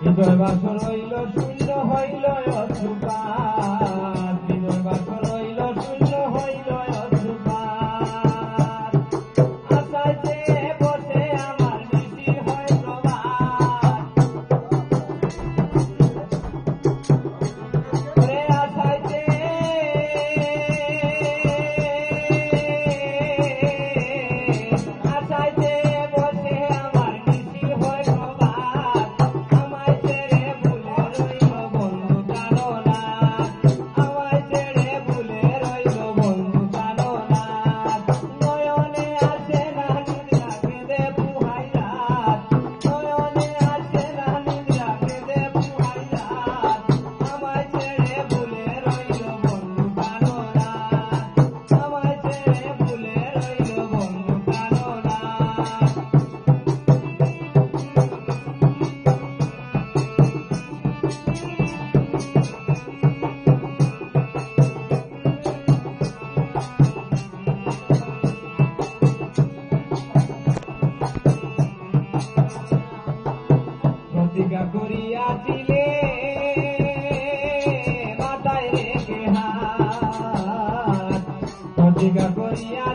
হৃদয় বাসর হইল শূন্য হইল অশ্রুপাত, হৃদয় বাসর হইল শূন্য হইল অশ্রুপাত। আশায় চেয়ে বসে আমার নিশি হয় প্রভাত, আশায় চেয়ে বসে আমার নিশি হয় প্রভাত। আমায় ছেড়ে ভুলে রইল বন্ধু জানো না, আমায় ছেড়ে ভুলে রইল বন্ধু জানো না। নয়নে আসে না নিদ্রা কেঁদে পুহাই রাত, নয়নে আসে না নিদ্রা কেঁদে পুহাই রাত। আমায় ছেড়ে ভুলে রইল বন্ধু জানো না, আমায় ছেড়ে ভুলে রইল বন্ধু জানো না। প্রতিজ্ঞা করিয়াছিলে মাথায় রেখে হাত, প্রতিজ্ঞা করিয়া